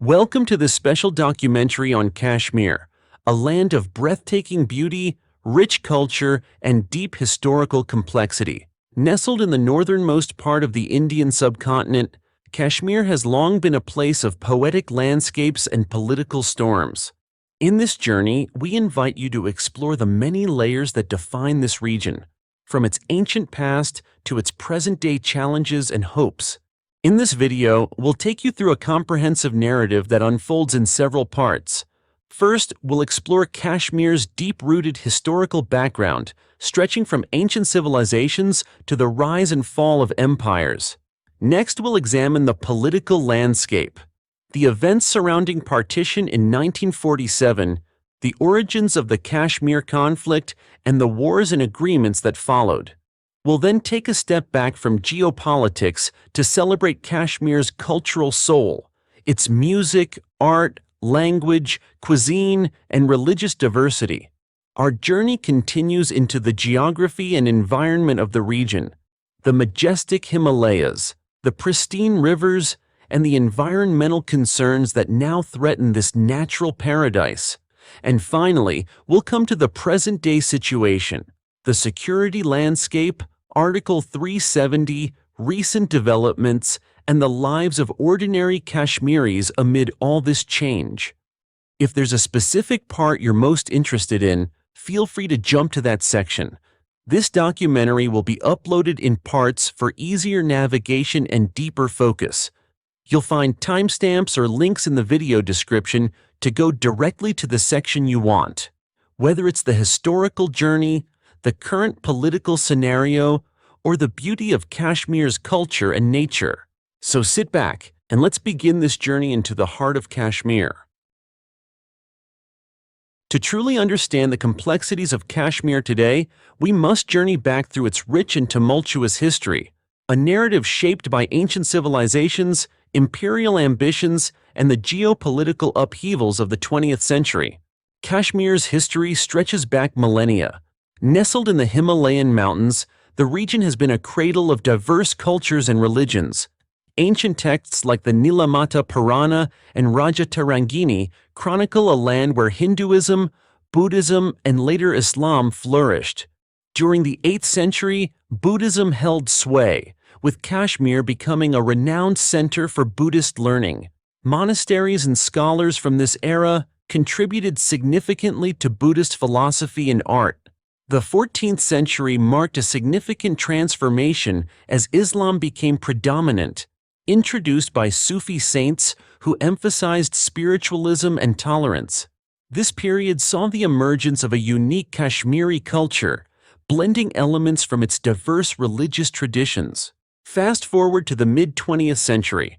Welcome to this special documentary on Kashmir, a land of breathtaking beauty, rich culture, and deep historical complexity. Nestled in the northernmost part of the Indian subcontinent, Kashmir has long been a place of poetic landscapes and political storms. In this journey, we invite you to explore the many layers that define this region, from its ancient past to its present-day challenges and hopes. In this video, we'll take you through a comprehensive narrative that unfolds in several parts. First, we'll explore Kashmir's deep-rooted historical background, stretching from ancient civilizations to the rise and fall of empires. Next, we'll examine the political landscape, the events surrounding Partition in 1947, the origins of the Kashmir conflict, and the wars and agreements that followed. We'll then take a step back from geopolitics to celebrate Kashmir's cultural soul, its music, art, language, cuisine, and religious diversity. Our journey continues into the geography and environment of the region, the majestic Himalayas, the pristine rivers, and the environmental concerns that now threaten this natural paradise. And finally, we'll come to the present-day situation, the security landscape, Article 370, recent developments, and the lives of ordinary Kashmiris amid all this change. If there's a specific part you're most interested in, feel free to jump to that section. This documentary will be uploaded in parts for easier navigation and deeper focus. You'll find timestamps or links in the video description to go directly to the section you want. Whether it's the historical journey, the current political scenario, or the beauty of Kashmir's culture and nature. So sit back and let's begin this journey into the heart of Kashmir. To truly understand the complexities of Kashmir today, we must journey back through its rich and tumultuous history, a narrative shaped by ancient civilizations, imperial ambitions, and the geopolitical upheavals of the 20th century. Kashmir's history stretches back millennia. Nestled in the Himalayan mountains, the region has been a cradle of diverse cultures and religions. Ancient texts like the Nilamata Purana and Raja Tarangini chronicle a land where Hinduism, Buddhism, and later Islam flourished. During the 8th century, Buddhism held sway, with Kashmir becoming a renowned center for Buddhist learning. Monasteries and scholars from this era contributed significantly to Buddhist philosophy and art. The 14th century marked a significant transformation as Islam became predominant, introduced by Sufi saints who emphasized spiritualism and tolerance. This period saw the emergence of a unique Kashmiri culture, blending elements from its diverse religious traditions. Fast forward to the mid-20th century.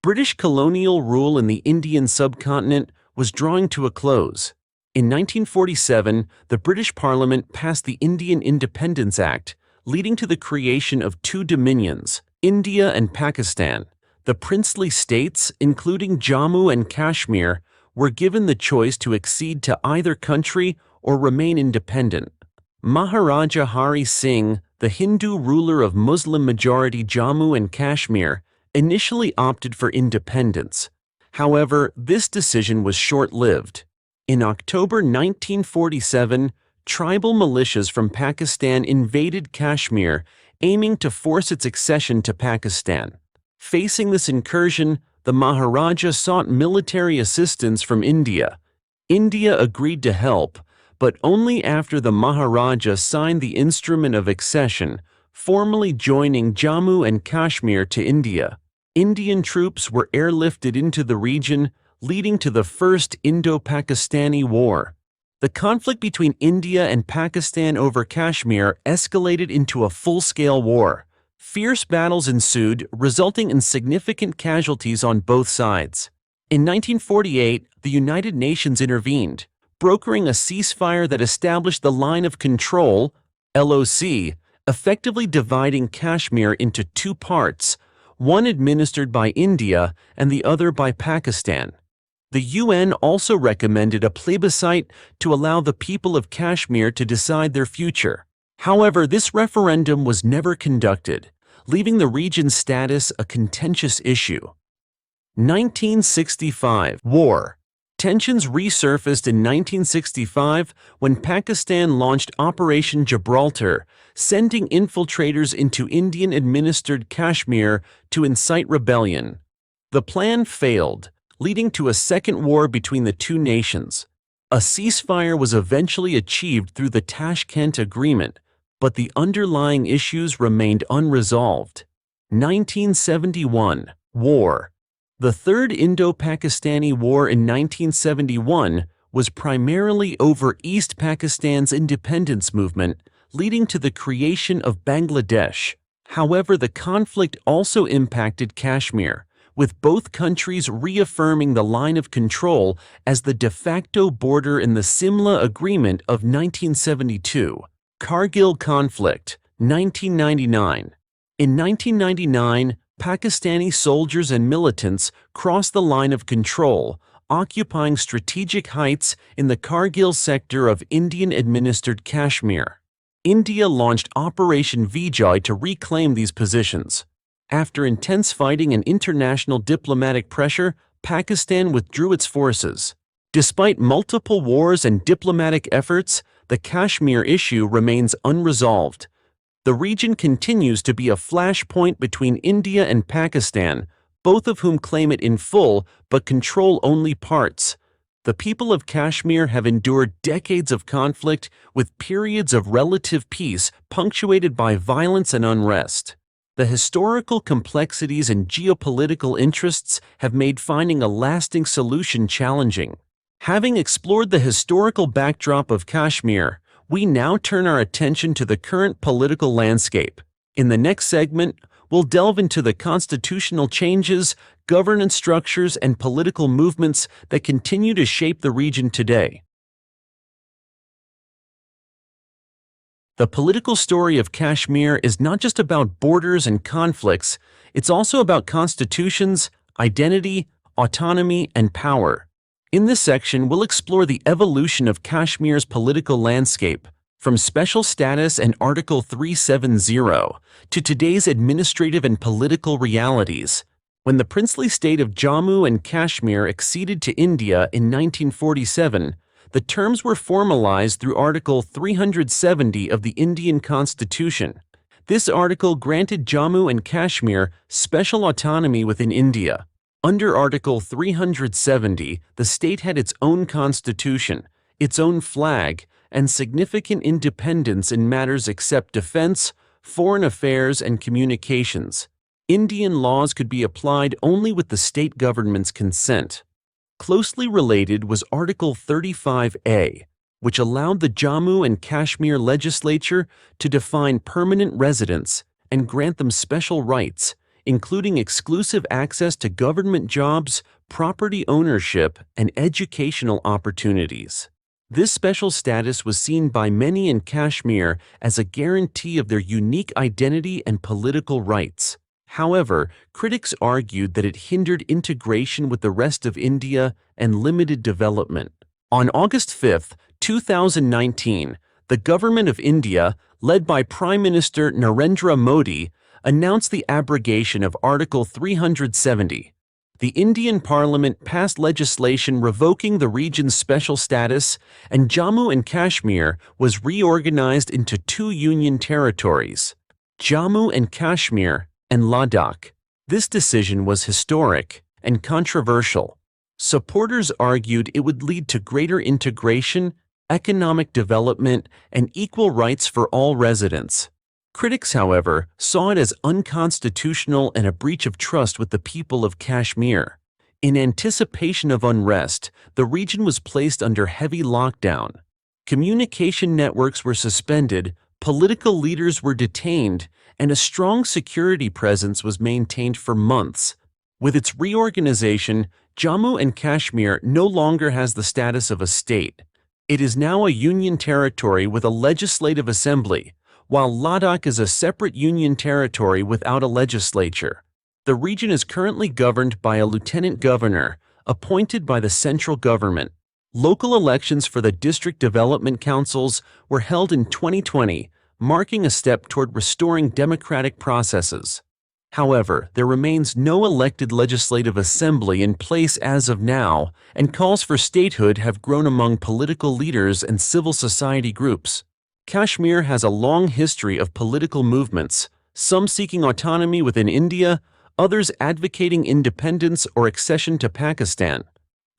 British colonial rule in the Indian subcontinent was drawing to a close. In 1947, the British Parliament passed the Indian Independence Act, leading to the creation of two dominions, India and Pakistan. The princely states, including Jammu and Kashmir, were given the choice to accede to either country or remain independent. Maharaja Hari Singh, the Hindu ruler of Muslim-majority Jammu and Kashmir, initially opted for independence. However, this decision was short-lived. In October 1947, tribal militias from Pakistan invaded Kashmir, aiming to force its accession to Pakistan. Facing this incursion, the Maharaja sought military assistance from India. India agreed to help, but only after the Maharaja signed the instrument of accession, formally joining Jammu and Kashmir to India. Indian troops were airlifted into the region, leading to the First Indo-Pakistani War. The conflict between India and Pakistan over Kashmir escalated into a full-scale war. Fierce battles ensued, resulting in significant casualties on both sides. In 1948, the United Nations intervened, brokering a ceasefire that established the Line of Control, LOC, effectively dividing Kashmir into two parts, one administered by India and the other by Pakistan. The UN also recommended a plebiscite to allow the people of Kashmir to decide their future. However, this referendum was never conducted, leaving the region's status a contentious issue. 1965 War. Tensions resurfaced in 1965 when Pakistan launched Operation Gibraltar, sending infiltrators into Indian-administered Kashmir to incite rebellion. The plan failed, leading to a second war between the two nations. A ceasefire was eventually achieved through the Tashkent Agreement, but the underlying issues remained unresolved. 1971 War. The Third Indo-Pakistani War in 1971 was primarily over East Pakistan's independence movement, leading to the creation of Bangladesh. However, the conflict also impacted Kashmir, with both countries reaffirming the line of control as the de facto border in the Simla Agreement of 1972. Kargil Conflict, 1999. In 1999, Pakistani soldiers and militants crossed the line of control, occupying strategic heights in the Kargil sector of Indian-administered Kashmir. India launched Operation Vijay to reclaim these positions. After intense fighting and international diplomatic pressure, Pakistan withdrew its forces. Despite multiple wars and diplomatic efforts, the Kashmir issue remains unresolved. The region continues to be a flashpoint between India and Pakistan, both of whom claim it in full but control only parts. The people of Kashmir have endured decades of conflict with periods of relative peace punctuated by violence and unrest. The historical complexities and geopolitical interests have made finding a lasting solution challenging. Having explored the historical backdrop of Kashmir, we now turn our attention to the current political landscape. In the next segment, we'll delve into the constitutional changes, governance structures, and political movements that continue to shape the region today. The political story of Kashmir is not just about borders and conflicts, it's also about constitutions, identity, autonomy, and power. In this section, we'll explore the evolution of Kashmir's political landscape, from special status and Article 370 to today's administrative and political realities. When the princely state of Jammu and Kashmir acceded to India in 1947, the terms were formalized through Article 370 of the Indian Constitution. This article granted Jammu and Kashmir special autonomy within India. Under Article 370, the state had its own constitution, its own flag, and significant independence in matters except defense, foreign affairs, and communications. Indian laws could be applied only with the state government's consent. Closely related was Article 35A, which allowed the Jammu and Kashmir legislature to define permanent residents and grant them special rights, including exclusive access to government jobs, property ownership, and educational opportunities. This special status was seen by many in Kashmir as a guarantee of their unique identity and political rights. However, critics argued that it hindered integration with the rest of India and limited development. On August 5, 2019, the government of India, led by Prime Minister Narendra Modi, announced the abrogation of Article 370. The Indian Parliament passed legislation revoking the region's special status, and Jammu and Kashmir was reorganized into two union territories, Jammu and Kashmir and Ladakh. This decision was historic and controversial. Supporters argued it would lead to greater integration, economic development, and equal rights for all residents. Critics, however, saw it as unconstitutional and a breach of trust with the people of Kashmir. In anticipation of unrest, the region was placed under heavy lockdown. Communication networks were suspended, political leaders were detained, and a strong security presence was maintained for months. With its reorganization, Jammu and Kashmir no longer has the status of a state. It is now a union territory with a legislative assembly, while Ladakh is a separate union territory without a legislature. The region is currently governed by a lieutenant governor, appointed by the central government. Local elections for the district development councils were held in 2020, marking a step toward restoring democratic processes. However, there remains no elected legislative assembly in place as of now, and calls for statehood have grown among political leaders and civil society groups. Kashmir has a long history of political movements, some seeking autonomy within India, others advocating independence or accession to Pakistan.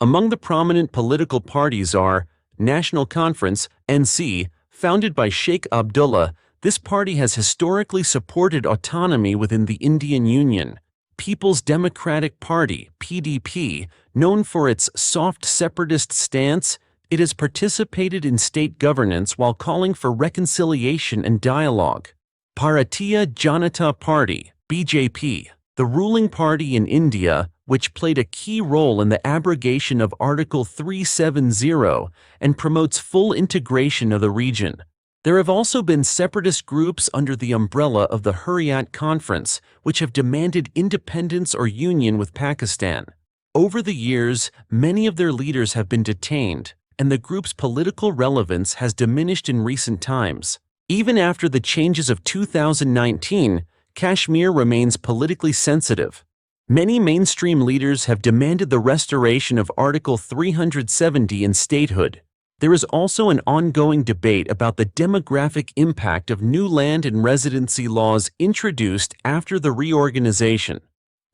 Among the prominent political parties are National Conference, NC, founded by Sheikh Abdullah. This party has historically supported autonomy within the Indian Union. People's Democratic Party, PDP, known for its soft separatist stance, it has participated in state governance while calling for reconciliation and dialogue. Bharatiya Janata Party, BJP, the ruling party in India, which played a key role in the abrogation of Article 370 and promotes full integration of the region. There have also been separatist groups under the umbrella of the Hurriyat Conference, which have demanded independence or union with Pakistan. Over the years, many of their leaders have been detained, and the group's political relevance has diminished in recent times. Even after the changes of 2019, Kashmir remains politically sensitive. Many mainstream leaders have demanded the restoration of Article 370 in statehood. There is also an ongoing debate about the demographic impact of new land and residency laws introduced after the reorganization.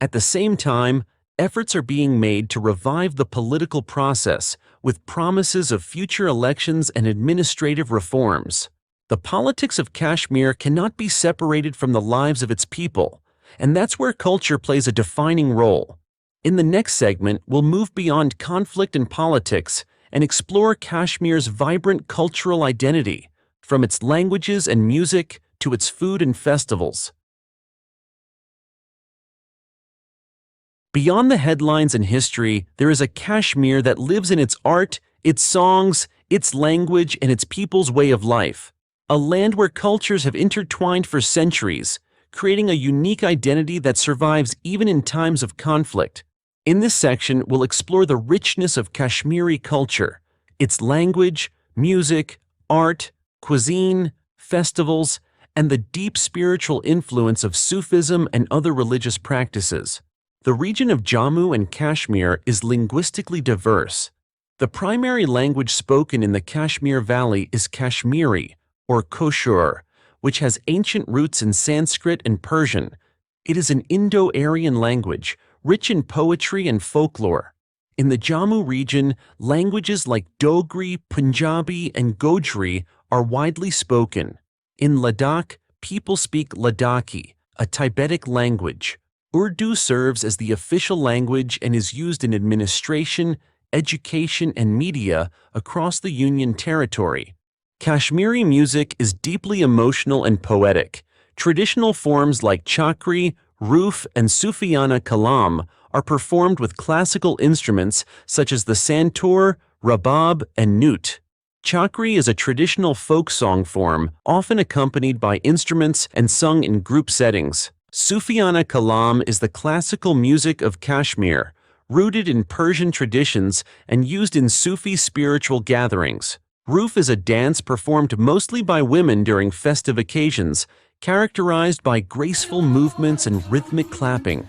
At the same time, efforts are being made to revive the political process with promises of future elections and administrative reforms. The politics of Kashmir cannot be separated from the lives of its people, and that's where culture plays a defining role. In the next segment, we'll move beyond conflict and politics and explore Kashmir's vibrant cultural identity, from its languages and music to its food and festivals. Beyond the headlines and history, there is a Kashmir that lives in its art, its songs, its language, and its people's way of life. A land where cultures have intertwined for centuries, creating a unique identity that survives even in times of conflict. In this section, we'll explore the richness of Kashmiri culture, its language, music, art, cuisine, festivals, and the deep spiritual influence of Sufism and other religious practices. The region of Jammu and Kashmir is linguistically diverse. The primary language spoken in the Kashmir Valley is Kashmiri, or Koshur, which has ancient roots in Sanskrit and Persian. It is an Indo-Aryan language, rich in poetry and folklore. In the Jammu region, languages like Dogri, Punjabi, and Gojri are widely spoken. In Ladakh, people speak Ladakhi, a Tibetic language. Urdu serves as the official language and is used in administration, education, and media across the Union Territory. Kashmiri music is deeply emotional and poetic. Traditional forms like chakri, roof, and Sufiyana kalam are performed with classical instruments such as the santoor, rabab, and nut. Chakri is a traditional folk song form, often accompanied by instruments and sung in group settings. Sufiyana kalam is the classical music of Kashmir, rooted in Persian traditions and used in Sufi spiritual gatherings. Roof is a dance performed mostly by women during festive occasions, characterized by graceful movements and rhythmic clapping.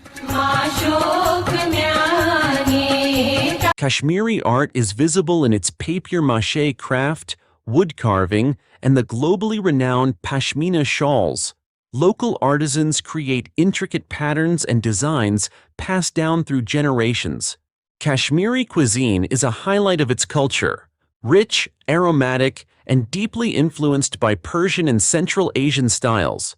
Kashmiri art is visible in its papier-mâché craft, wood carving, and the globally renowned pashmina shawls. Local artisans create intricate patterns and designs passed down through generations. Kashmiri cuisine is a highlight of its culture. Rich, aromatic, and deeply influenced by Persian and Central Asian styles.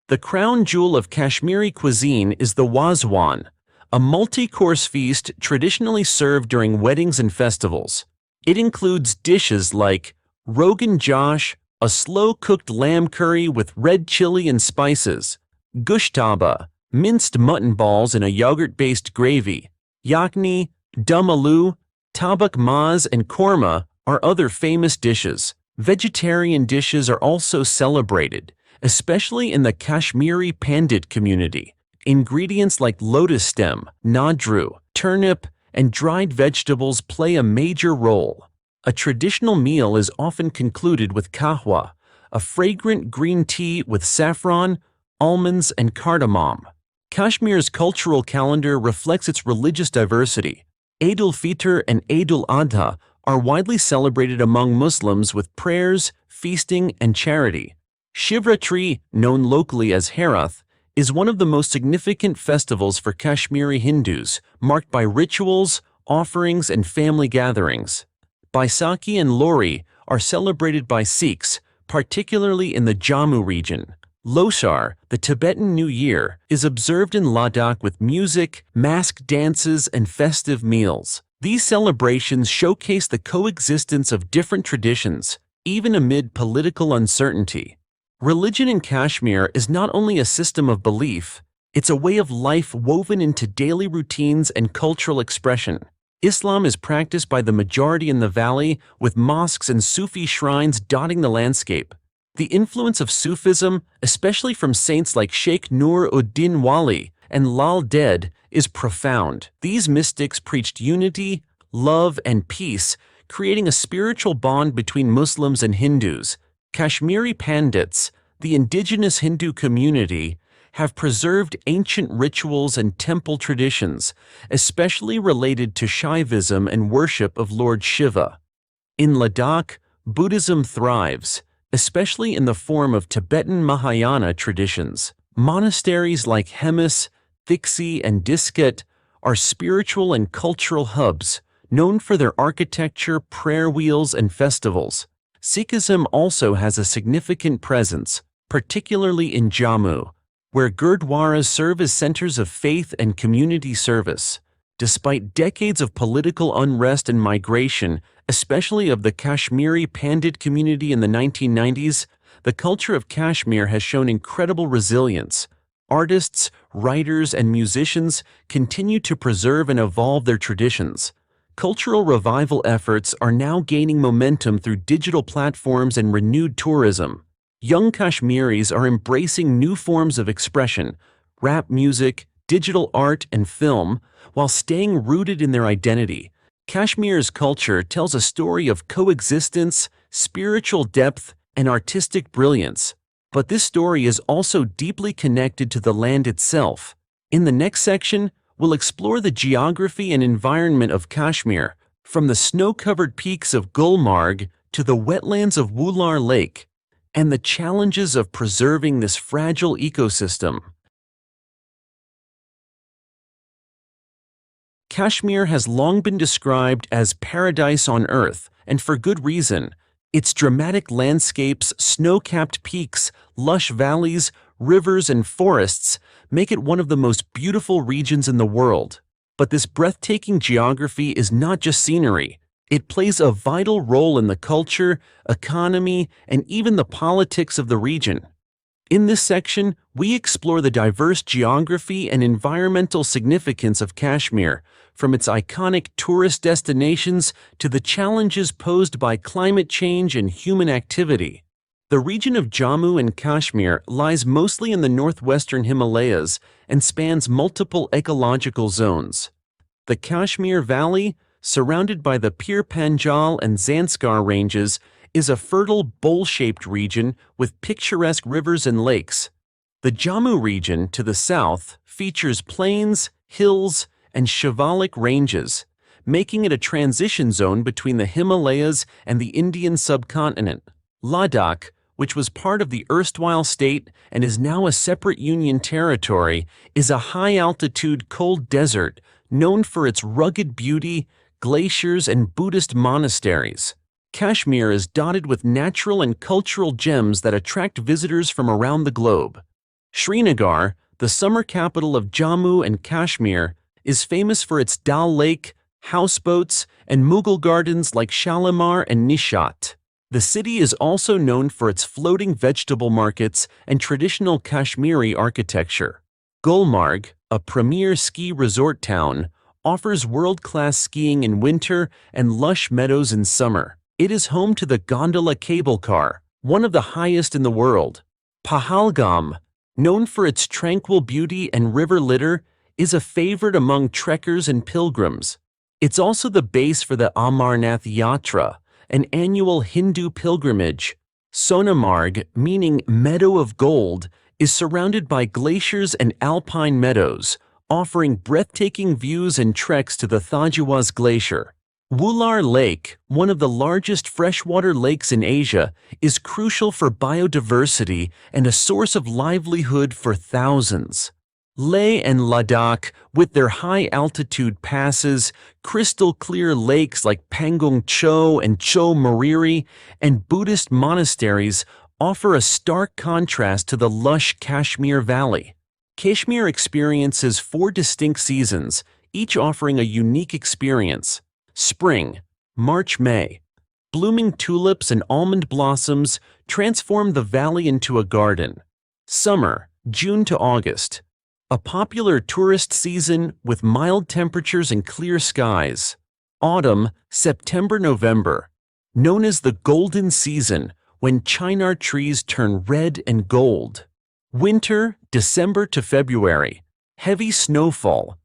The crown jewel of Kashmiri cuisine is the wazwan, a multi-course feast traditionally served during weddings and festivals. It includes dishes like Rogan Josh, a slow-cooked lamb curry with red chili and spices, gushtaba, minced mutton balls in a yogurt-based gravy, yakni, dum aloo, tabak maz, and korma are other famous dishes. Vegetarian dishes are also celebrated, especially in the Kashmiri Pandit community. Ingredients like lotus stem, nadru, turnip, and dried vegetables play a major role. A traditional meal is often concluded with kahwa, a fragrant green tea with saffron, almonds, and cardamom. Kashmir's cultural calendar reflects its religious diversity. Eid al-Fitr and Eid al-Adha are widely celebrated among Muslims with prayers, feasting, and charity. Shivratri, known locally as Herath, is one of the most significant festivals for Kashmiri Hindus, marked by rituals, offerings, and family gatherings. Baisakhi and Lohri are celebrated by Sikhs, particularly in the Jammu region. Losar, the Tibetan New Year, is observed in Ladakh with music, mask dances, and festive meals. These celebrations showcase the coexistence of different traditions, even amid political uncertainty. Religion in Kashmir is not only a system of belief, it's a way of life woven into daily routines and cultural expression. Islam is practiced by the majority in the valley, with mosques and Sufi shrines dotting the landscape. The influence of Sufism, especially from saints like Sheikh Nur-ud-Din Wali and Lal Ded, is profound. These mystics preached unity, love, and peace, creating a spiritual bond between Muslims and Hindus. Kashmiri Pandits, the indigenous Hindu community, have preserved ancient rituals and temple traditions, especially related to Shaivism and worship of Lord Shiva. In Ladakh, Buddhism thrives, especially in the form of Tibetan Mahayana traditions. Monasteries like Hemis, Thiksi, and Disket are spiritual and cultural hubs, known for their architecture, prayer wheels, and festivals. Sikhism also has a significant presence, particularly in Jammu, where Gurdwaras serve as centers of faith and community service. Despite decades of political unrest and migration, especially of the Kashmiri Pandit community in the 1990s, the culture of Kashmir has shown incredible resilience. Artists, writers, and musicians continue to preserve and evolve their traditions. Cultural revival efforts are now gaining momentum through digital platforms and renewed tourism. Young Kashmiris are embracing new forms of expression, rap music, digital art, and film, while staying rooted in their identity. Kashmir's culture tells a story of coexistence, spiritual depth, and artistic brilliance. But this story is also deeply connected to the land itself. In the next section, we'll explore the geography and environment of Kashmir, from the snow-covered peaks of Gulmarg to the wetlands of Wular Lake, and the challenges of preserving this fragile ecosystem. Kashmir has long been described as paradise on earth, and for good reason. Its dramatic landscapes, snow-capped peaks, lush valleys, rivers, and forests make it one of the most beautiful regions in the world. But this breathtaking geography is not just scenery. It plays a vital role in the culture, economy, and even the politics of the region. In this section, we explore the diverse geography and environmental significance of Kashmir, from its iconic tourist destinations to the challenges posed by climate change and human activity. The region of Jammu and Kashmir lies mostly in the northwestern Himalayas and spans multiple ecological zones. The Kashmir Valley, surrounded by the Pir Panjal and Zanskar ranges, is a fertile bowl-shaped region with picturesque rivers and lakes. The Jammu region, to the south, features plains, hills, and Shivalik ranges, making it a transition zone between the Himalayas and the Indian subcontinent. Ladakh, which was part of the erstwhile state and is now a separate union territory, is a high-altitude cold desert known for its rugged beauty, glaciers, and Buddhist monasteries. Kashmir is dotted with natural and cultural gems that attract visitors from around the globe. Srinagar, the summer capital of Jammu and Kashmir, is famous for its Dal Lake, houseboats, and Mughal gardens like Shalimar and Nishat. The city is also known for its floating vegetable markets and traditional Kashmiri architecture. Gulmarg, a premier ski resort town, offers world-class skiing in winter and lush meadows in summer. It is home to the gondola cable car, one of the highest in the world. Pahalgam, known for its tranquil beauty and river litter, is a favorite among trekkers and pilgrims. It's also the base for the Amarnath Yatra, an annual Hindu pilgrimage. Sonamarg, meaning meadow of gold, is surrounded by glaciers and alpine meadows, offering breathtaking views and treks to the Thajwas Glacier. Wular Lake, one of the largest freshwater lakes in Asia, is crucial for biodiversity and a source of livelihood for thousands. Leh and Ladakh, with their high-altitude passes, crystal-clear lakes like Pangong Tso and Tso Mariri, and Buddhist monasteries, offer a stark contrast to the lush Kashmir Valley. Kashmir experiences 4 distinct seasons, each offering a unique experience. Spring, March-May. Blooming tulips and almond blossoms transform the valley into a garden. Summer, June to August. A popular tourist season with mild temperatures and clear skies. Autumn, September-November. Known as the golden season, when chinar trees turn red and gold. Winter, December to February. Heavy snowfall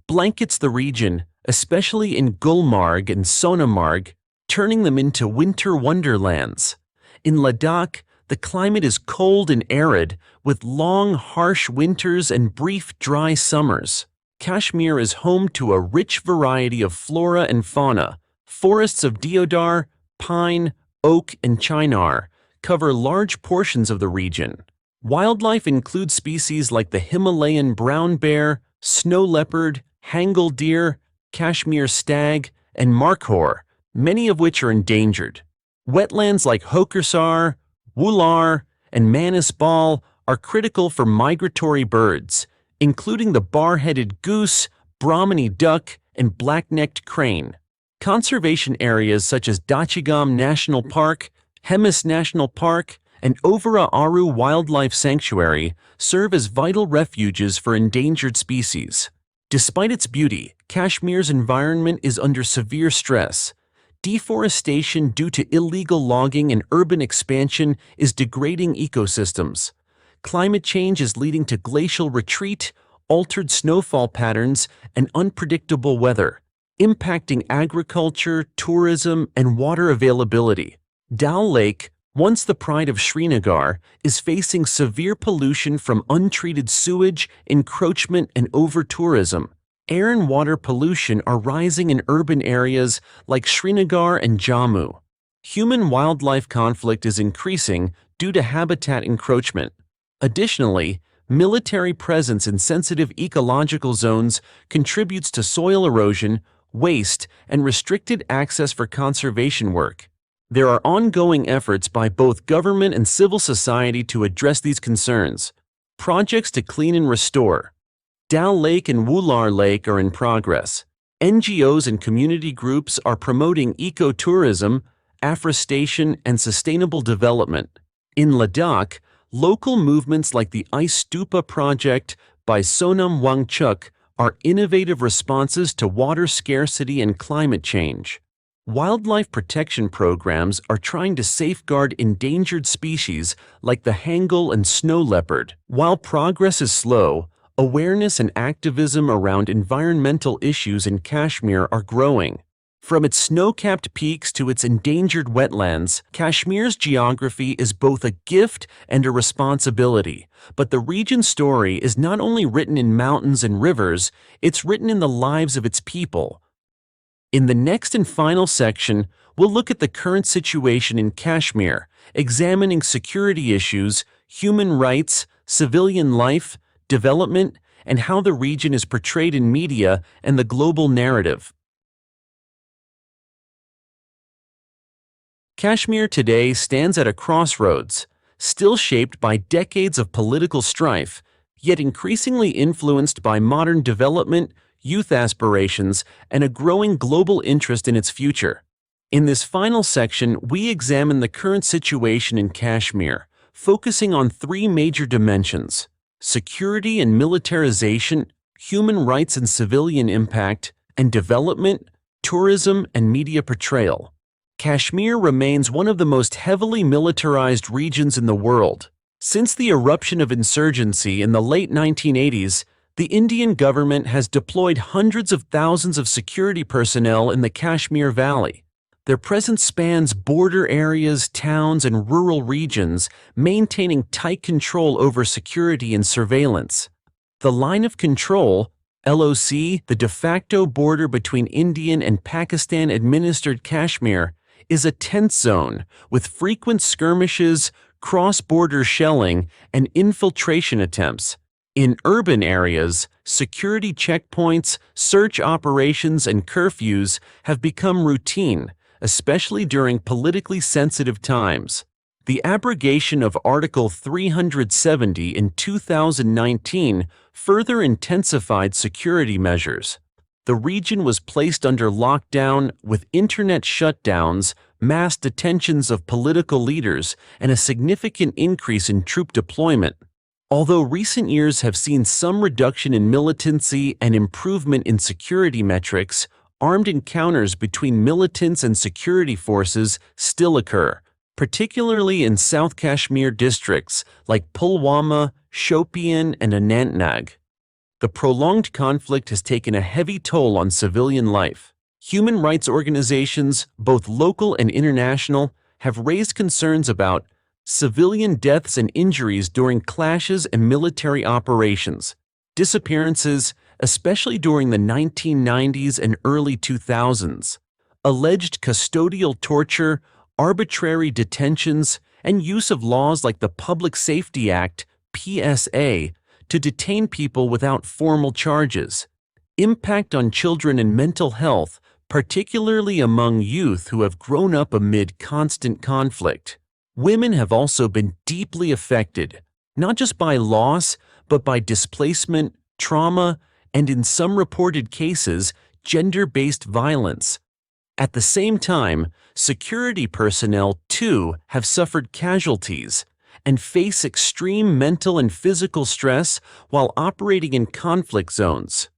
blankets the region, especially in Gulmarg and Sonamarg, turning them into winter wonderlands. In Ladakh, the climate is cold and arid, with long, harsh winters and brief, dry summers. Kashmir is home to a rich variety of flora and fauna. Forests of deodar, pine, oak, and chinar cover large portions of the region. Wildlife includes species like the Himalayan brown bear, snow leopard, Hangal deer, Kashmir stag, and markhor, many of which are endangered. Wetlands like Hokersar, Wular, and Manas Bal are critical for migratory birds, including the bar-headed goose, Brahmani duck, and black-necked crane. Conservation areas such as Dachigam National Park, Hemis National Park, and Overa Aru Wildlife Sanctuary serve as vital refuges for endangered species. Despite its beauty, Kashmir's environment is under severe stress. Deforestation due to illegal logging and urban expansion is degrading ecosystems. Climate change is leading to glacial retreat, altered snowfall patterns, and unpredictable weather, impacting agriculture, tourism, and water availability. Dal Lake, once the pride of Srinagar, is facing severe pollution from untreated sewage, encroachment, and over-tourism. Air and water pollution are rising in urban areas like Srinagar and Jammu. Human-wildlife conflict is increasing due to habitat encroachment. Additionally, military presence in sensitive ecological zones contributes to soil erosion, waste, and restricted access for conservation work. There are ongoing efforts by both government and civil society to address these concerns. Projects to clean and restore Dal Lake and Wular Lake are in progress. NGOs and community groups are promoting ecotourism, afforestation, and sustainable development. In Ladakh, local movements like the Ice Stupa project by Sonam Wangchuk are innovative responses to water scarcity and climate change. Wildlife protection programs are trying to safeguard endangered species like the Hangal and snow leopard. While progress is slow, awareness and activism around environmental issues in Kashmir are growing. From its snow-capped peaks to its endangered wetlands, Kashmir's geography is both a gift and a responsibility. But the region's story is not only written in mountains and rivers, it's written in the lives of its people. In the next and final section, we'll look at the current situation in Kashmir, examining security issues, human rights, civilian life, development, and how the region is portrayed in media and the global narrative. Kashmir today stands at a crossroads, still shaped by decades of political strife, yet increasingly influenced by modern development, youth aspirations, and a growing global interest in its future. In this final section, we examine the current situation in Kashmir, focusing on 3 major dimensions: security and militarization, human rights and civilian impact, and development, tourism, and media portrayal. Kashmir remains one of the most heavily militarized regions in the world. Since the eruption of insurgency in the late 1980s, the Indian government has deployed hundreds of thousands of security personnel in the Kashmir Valley. Their presence spans border areas, towns, and rural regions, maintaining tight control over security and surveillance. The Line of Control, LOC, the de facto border between Indian and Pakistan-administered Kashmir, is a tense zone with frequent skirmishes, cross-border shelling, and infiltration attempts. In urban areas, security checkpoints, search operations, and curfews have become routine, especially during politically sensitive times. The abrogation of Article 370 in 2019 further intensified security measures. The region was placed under lockdown with internet shutdowns, mass detentions of political leaders, and a significant increase in troop deployment. Although recent years have seen some reduction in militancy and improvement in security metrics, armed encounters between militants and security forces still occur, particularly in South Kashmir districts like Pulwama, Shopian, and Anantnag. The prolonged conflict has taken a heavy toll on civilian life. Human rights organizations, both local and international, have raised concerns about civilian deaths and injuries during clashes and military operations, disappearances, especially during the 1990s and early 2000s, alleged custodial torture, arbitrary detentions, and use of laws like the Public Safety Act, PSA, to detain people without formal charges, impact on children and mental health, particularly among youth who have grown up amid constant conflict. Women have also been deeply affected, not just by loss, but by displacement, trauma, and in some reported cases, gender-based violence. At the same time, security personnel too have suffered casualties and face extreme mental and physical stress while operating in conflict zones.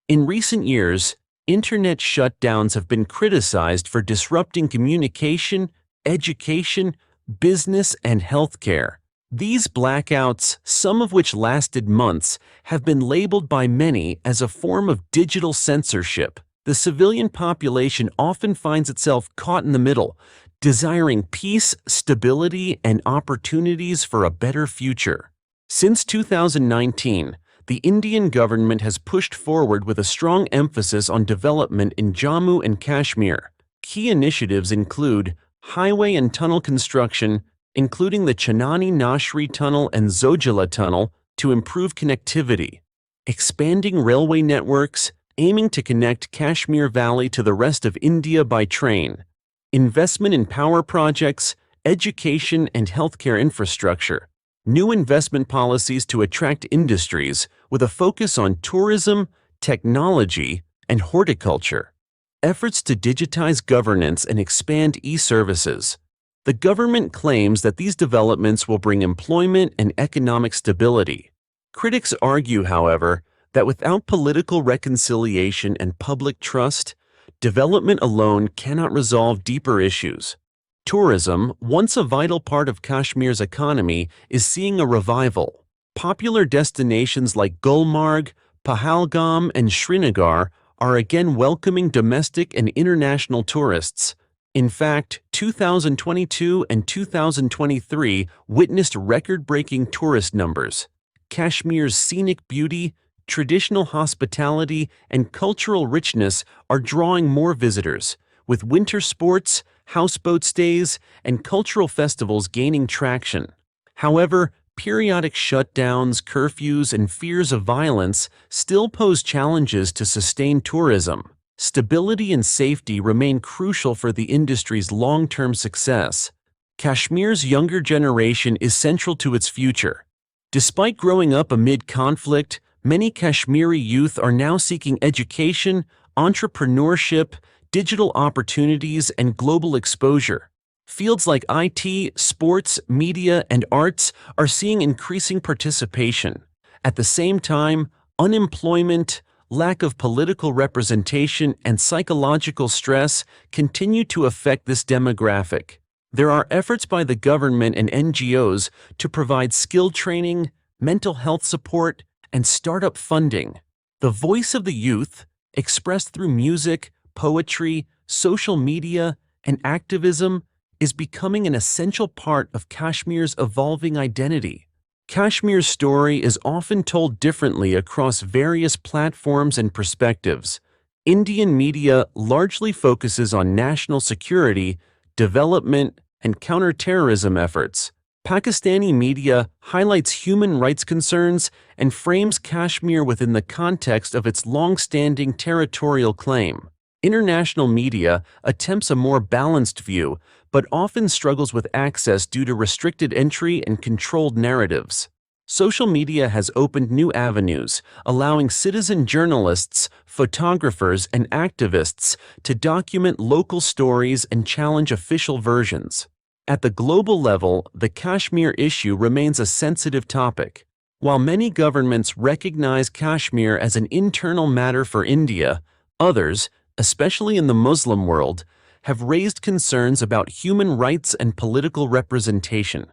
In recent years, internet shutdowns have been criticized for disrupting communication, education, business, and healthcare. These blackouts, some of which lasted months, have been labeled by many as a form of digital censorship. The civilian population often finds itself caught in the middle, desiring peace, stability, and opportunities for a better future. Since 2019, the Indian government has pushed forward with a strong emphasis on development in Jammu and Kashmir. Key initiatives include highway and tunnel construction, including the Chenani Nashri Tunnel and Zojila Tunnel, to improve connectivity, expanding railway networks, aiming to connect Kashmir Valley to the rest of India by train, investment in power projects, education and healthcare infrastructure, new investment policies to attract industries with a focus on tourism, technology, and horticulture, efforts to digitize governance and expand e-services. The government claims that these developments will bring employment and economic stability. Critics argue, however, that without political reconciliation and public trust, development alone cannot resolve deeper issues. Tourism, once a vital part of Kashmir's economy, is seeing a revival. Popular destinations like Gulmarg, Pahalgam, and Srinagar are again welcoming domestic and international tourists. In fact, 2022 and 2023 witnessed record-breaking tourist numbers. Kashmir's scenic beauty, traditional hospitality, and cultural richness are drawing more visitors, with winter sports, houseboat stays, and cultural festivals gaining traction. However, periodic shutdowns, curfews, and fears of violence still pose challenges to sustain tourism. Stability and safety remain crucial for the industry's long-term success. Kashmir's younger generation is central to its future. Despite growing up amid conflict, many Kashmiri youth are now seeking education, entrepreneurship, digital opportunities, and global exposure. Fields like IT, sports, media, and arts are seeing increasing participation. At the same time, unemployment, lack of political representation, and psychological stress continue to affect this demographic. There are efforts by the government and NGOs to provide skill training, mental health support, and startup funding. The voice of the youth, expressed through music, poetry, social media, and activism is becoming an essential part of Kashmir's evolving identity. Kashmir's story is often told differently across various platforms and perspectives. Indian media largely focuses on national security, development, and counterterrorism efforts. Pakistani media highlights human rights concerns and frames Kashmir within the context of its long-standing territorial claim. International media attempts a more balanced view, but often struggles with access due to restricted entry and controlled narratives. Social media has opened new avenues, allowing citizen journalists, photographers, and activists to document local stories and challenge official versions. At the global level, the Kashmir issue remains a sensitive topic. While many governments recognize Kashmir as an internal matter for India, others, especially in the Muslim world, have raised concerns about human rights and political representation.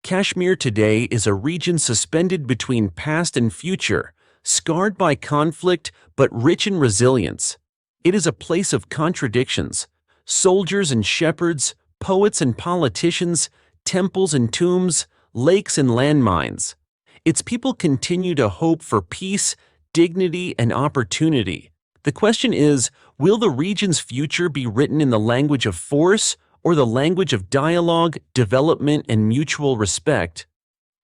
Kashmir today is a region suspended between past and future, scarred by conflict but rich in resilience. It is a place of contradictions: soldiers and shepherds, poets and politicians, temples and tombs, lakes and landmines. Its people continue to hope for peace, dignity, and opportunity. The question is, will the region's future be written in the language of force or the language of dialogue, development, and mutual respect?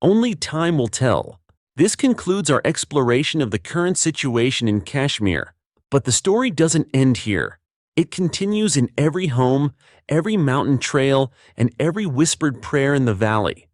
Only time will tell. This concludes our exploration of the current situation in Kashmir. But the story doesn't end here. It continues in every home, every mountain trail, and every whispered prayer in the valley.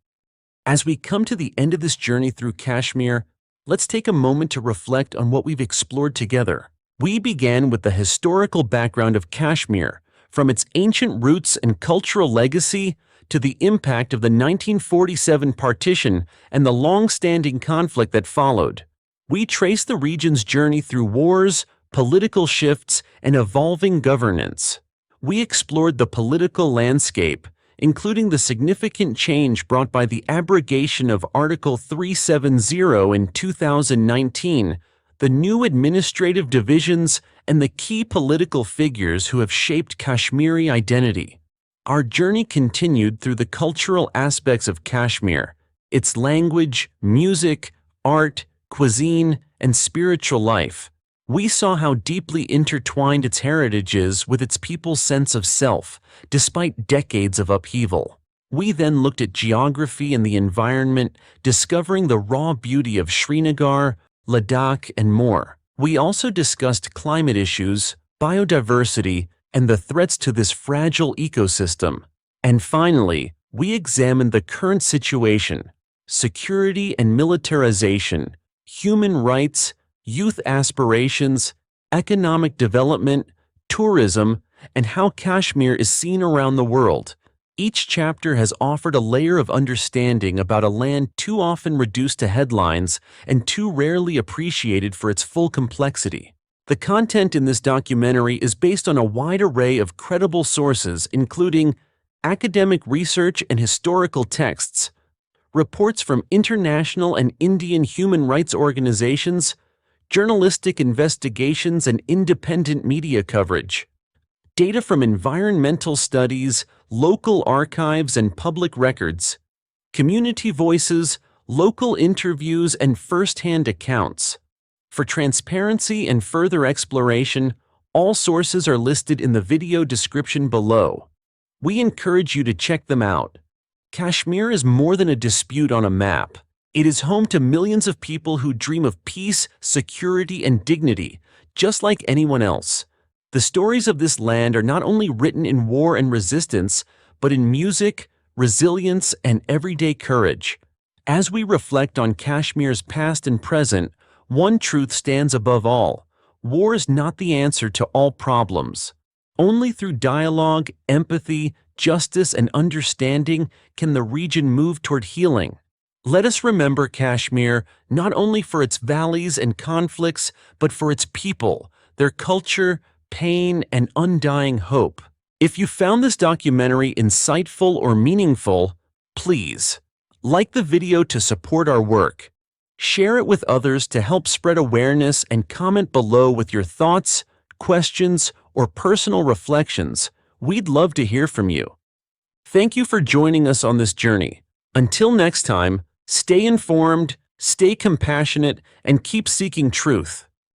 As we come to the end of this journey through Kashmir, let's take a moment to reflect on what we've explored together. We began with the historical background of Kashmir, from its ancient roots and cultural legacy to the impact of the 1947 partition and the long-standing conflict that followed. We traced the region's journey through wars, political shifts, and evolving governance. We explored the political landscape, including the significant change brought by the abrogation of Article 370 in 2019, the new administrative divisions, and the key political figures who have shaped Kashmiri identity. Our journey continued through the cultural aspects of Kashmir, its language, music, art, cuisine, and spiritual life. We saw how deeply intertwined its heritage is with its people's sense of self, despite decades of upheaval. We then looked at geography and the environment, discovering the raw beauty of Srinagar, Ladakh, and more. We also discussed climate issues, biodiversity, and the threats to this fragile ecosystem. And finally, we examined the current situation: security and militarization, human rights, youth aspirations, economic development, tourism, and how Kashmir is seen around the world. Each chapter has offered a layer of understanding about a land too often reduced to headlines and too rarely appreciated for its full complexity. The content in this documentary is based on a wide array of credible sources, including academic research and historical texts, reports from international and Indian human rights organizations, journalistic investigations and independent media coverage, data from environmental studies, local archives and public records, community voices, local interviews, and first-hand accounts. For transparency and further exploration, all sources are listed in the video description below. We encourage you to check them out. Kashmir is more than a dispute on a map. It is home to millions of people who dream of peace, security, and dignity, just like anyone else. The stories of this land are not only written in war and resistance, but in music, resilience, and everyday courage. As we reflect on Kashmir's past and present, one truth stands above all: war is not the answer to all problems. Only through dialogue, empathy, justice, and understanding can the region move toward healing. Let us remember Kashmir not only for its valleys and conflicts, but for its people, their culture, pain, and undying hope. If you found this documentary insightful or meaningful, please like the video to support our work. Share it with others to help spread awareness, and comment below with your thoughts, questions, or personal reflections. We'd love to hear from you. Thank you for joining us on this journey. Until next time, stay informed, stay compassionate, and keep seeking truth.